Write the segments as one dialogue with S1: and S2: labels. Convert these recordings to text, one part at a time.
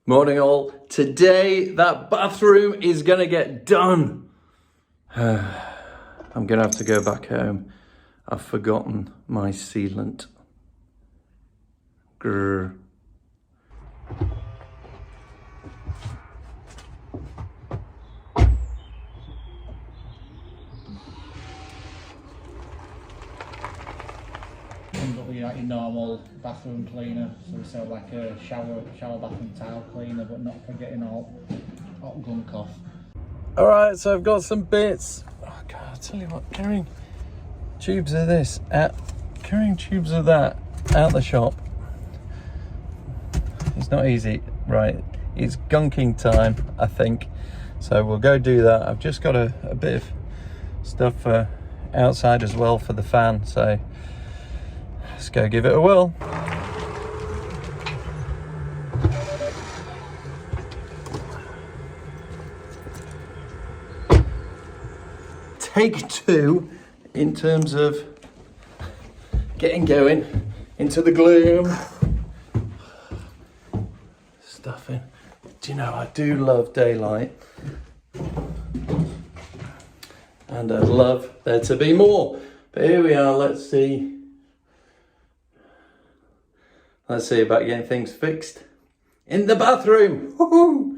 S1: Morning all. Today that bathroom is gonna get done. I'm gonna have to go back home. I've forgotten my sealant. Grr.
S2: Like your normal bathroom cleaner, so we sell like a shower bathroom tile cleaner, but not for getting all hot gunk off.
S1: All right, so I've got some bits. Oh God, I tell you what, carrying tubes of this out, carrying tubes of that out the shop. It's not easy, right? It's gunking time, I think. So we'll go do that. I've just got a bit of stuff outside as well for the fan, so let's go give it a whirl. Take two in terms of getting going into the gloom. Stuffing. Do you know, I do love daylight. And I'd love there to be more. But here we are, let's see. Let's see about getting things fixed in the bathroom. Woohoo!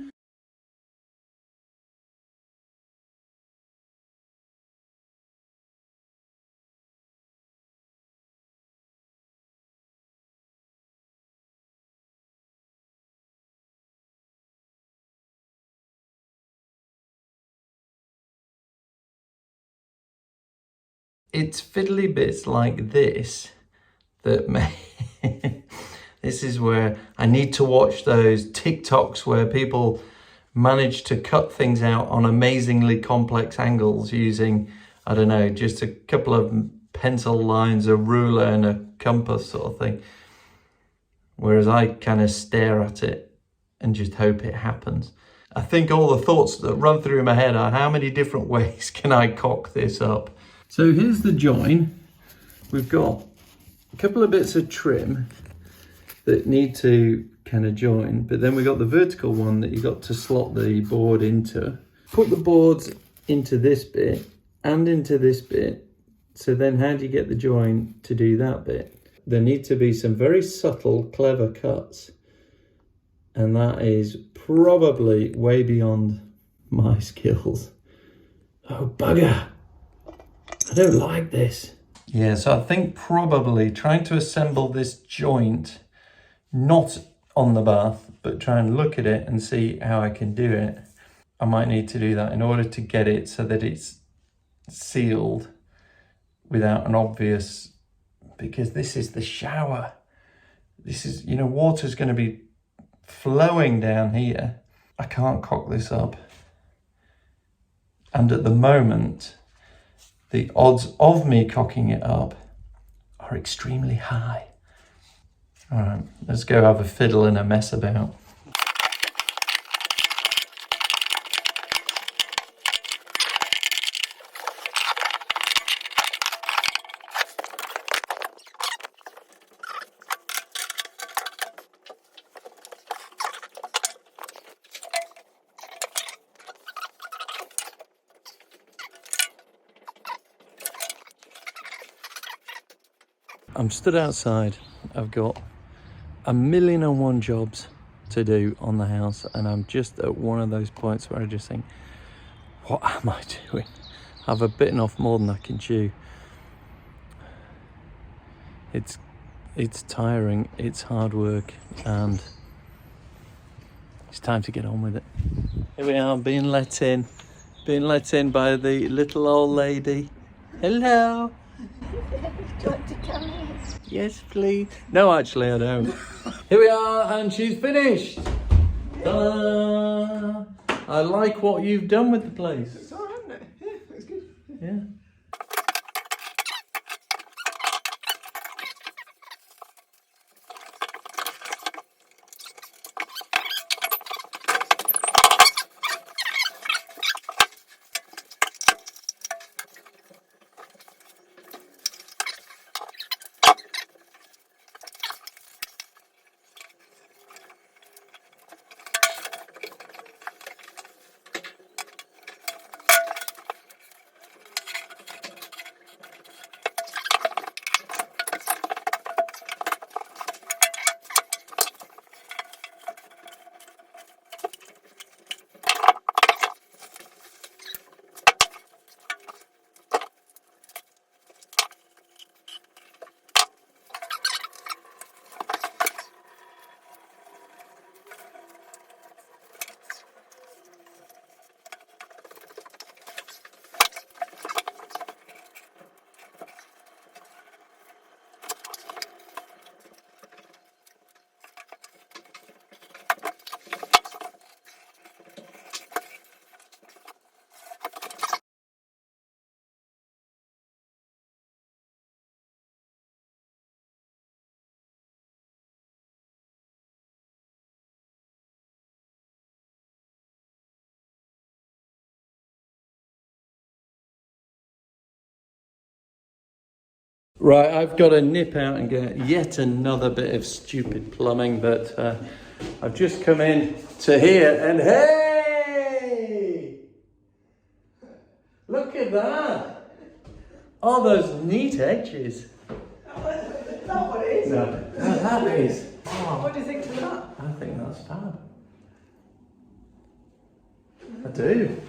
S1: It's fiddly bits like this that may... This is where I need to watch those TikToks where people manage to cut things out on amazingly complex angles using, I don't know, just a couple of pencil lines, a ruler and a compass sort of thing. Whereas I kind of stare at it and just hope it happens. I think all the thoughts that run through my head are how many different ways can I cock this up? So here's the join. We've got a couple of bits of trim that need to kind of join, but then we got the vertical one that you got to slot the board into. Put the boards into this bit and into this bit. So then how do you get the join to do that bit? There need to be some very subtle, clever cuts. And that is probably way beyond my skills. Oh, bugger. I don't like this. Yeah, so I think probably trying to assemble this joint, not on the bath, but try and look at it and see how I can do it. I might need to do that in order to get it so that it's sealed without an obvious, because this is the shower. This is, you know, water's going to be flowing down here. I can't cock this up. And at the moment, the odds of me cocking it up are extremely high. All right, let's go have a fiddle and a mess about. I'm stood outside. I've got 1,000,001 jobs to do on the house, and I'm just at one of those points where I just think, what am I doing? I've bitten off more than I can chew. It's tiring, it's hard work, and it's time to get on with it. Here we are, being let in by the little old lady. Hello.
S3: Do you want to come in?
S1: Yes, please. No, actually, I don't. Here we are, and she's finished. Ta-da! I like what you've done with the place.
S3: It's all right, isn't it? Yeah, it's good.
S1: Yeah. Right, I've got to nip out and get yet another bit of stupid plumbing, but I've just come in to here and hey! Look at that! Oh, those neat edges.
S3: Is that what it is?
S1: No, that is. Oh,
S3: What do you think of that?
S1: I think that's fab. I do.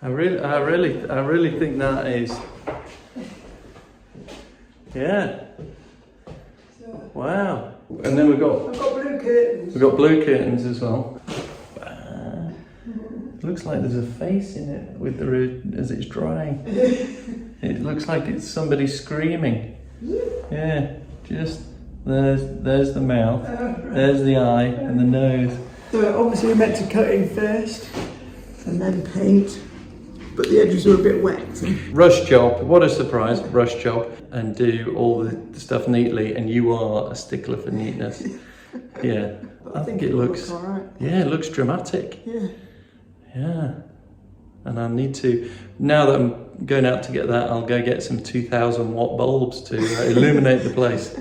S1: I really think that is. Yeah. Wow. And then
S3: I've got blue curtains.
S1: we've got blue curtains as well. Looks like there's a face in it with the root as it's drying. It looks like it's somebody screaming. Yeah. Just there's the mouth, there's the eye and the nose.
S3: So obviously we're meant to cut in first and then paint, but the edges are a bit wet.
S1: Rush job, what a surprise, rush job, and do all the stuff neatly, and you are a stickler for neatness. Yeah, I think it looks,
S3: all right.
S1: yeah, it looks dramatic.
S3: Yeah.
S1: Yeah, and I need to, now that I'm going out to get that, I'll go get some 2000 watt bulbs to illuminate the place.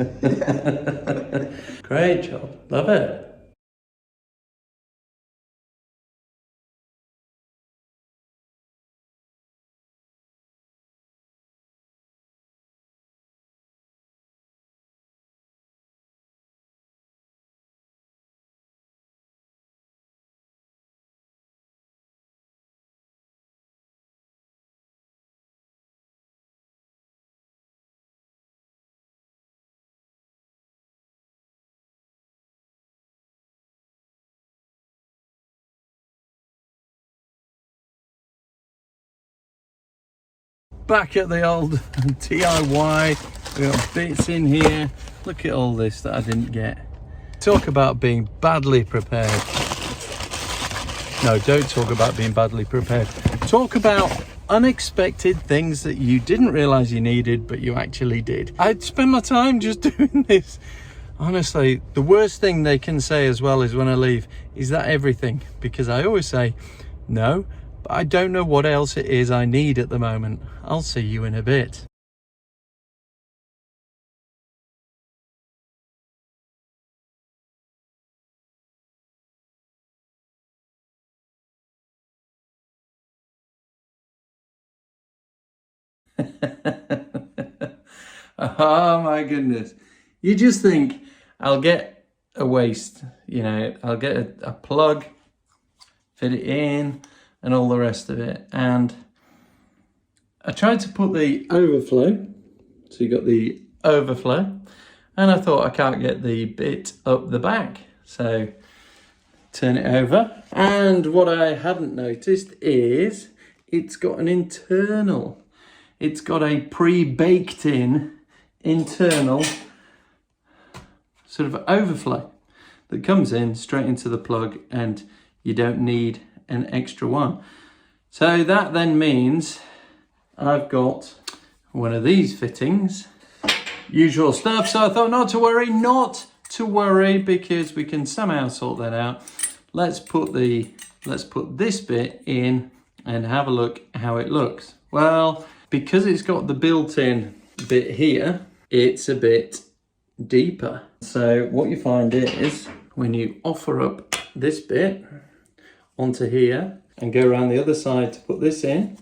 S1: Great job, love it. Back at the old DIY, we've got bits in here. Look at all this that I didn't get. Talk about being badly prepared. No, don't talk about being badly prepared. Talk about unexpected things that you didn't realize you needed, but you actually did. I'd spend my time just doing this. Honestly, the worst thing they can say as well is when I leave, is that everything? Because I always say, no, but I don't know what else it is I need at the moment. I'll see you in a bit. Oh my goodness. You just think, I'll get a waste, you know, I'll get a plug, fit it in and all the rest of it. And I tried to put the overflow, so you got the overflow, and I thought I can't get the bit up the back. So turn it over. And what I hadn't noticed is it's got an internal. It's got a pre-baked in internal sort of overflow that comes in straight into the plug, and you don't need an extra one. So that then means I've got one of these fittings, usual stuff. So I thought not to worry, because we can somehow sort that out. Let's put this bit in and have a look how it looks. Well, because it's got the built-in bit here, it's a bit deeper. So what you find is when you offer up this bit onto here and go around the other side to put this in,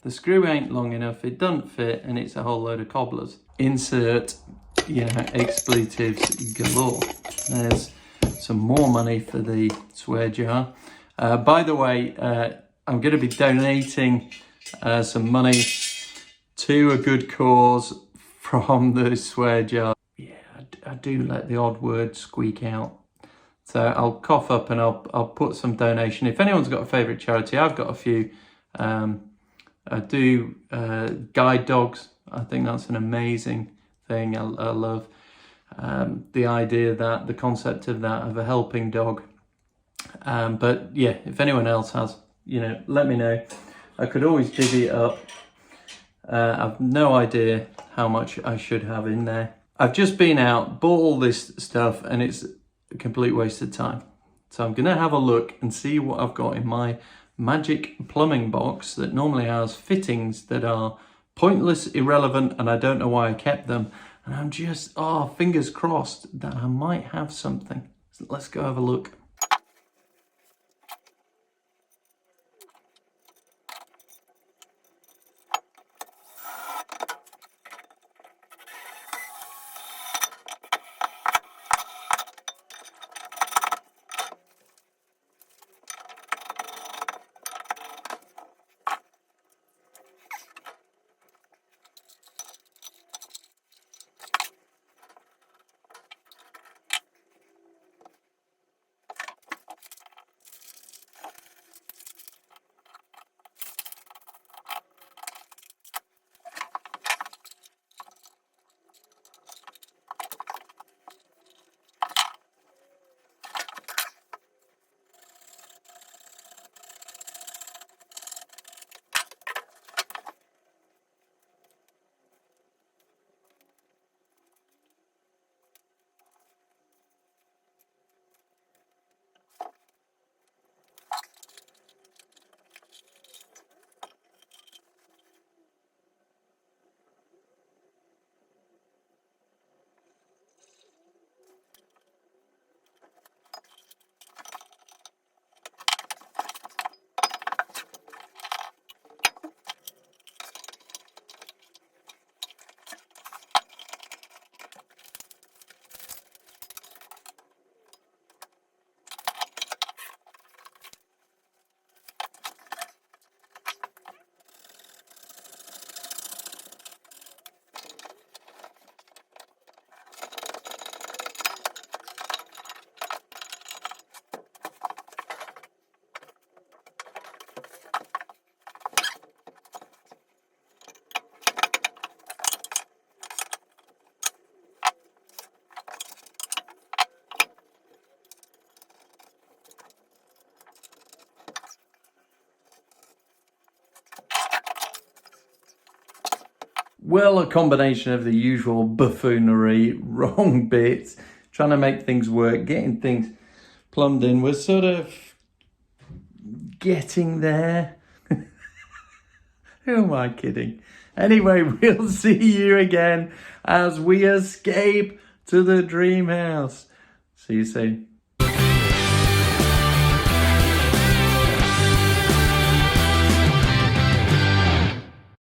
S1: the screw ain't long enough, it doesn't fit, and it's a whole load of cobblers. Insert, you know, expletives galore. There's some more money for the swear jar. By the way, I'm going to be donating some money to a good cause from the swear jar. Yeah, I do let the odd word squeak out. So I'll cough up and I'll put some donation. If anyone's got a favourite charity, I've got a few. I do guide dogs. I think that's an amazing thing. I love the idea that, the concept of that, of a helping dog. But yeah, if anyone else has, you know, let me know. I could always divvy it up. I've no idea how much I should have in there. I've just been out, bought all this stuff, and it's a complete waste of time. So I'm gonna have a look and see what I've got in my magic plumbing box that normally has fittings that are pointless, irrelevant, and I don't know why I kept them. And I'm just, fingers crossed that I might have something. So let's go have a look. Well, a combination of the usual buffoonery, wrong bits, trying to make things work, getting things plumbed in. We're sort of getting there. Who am I kidding? Anyway, we'll see you again as we escape to the dream house. See you soon.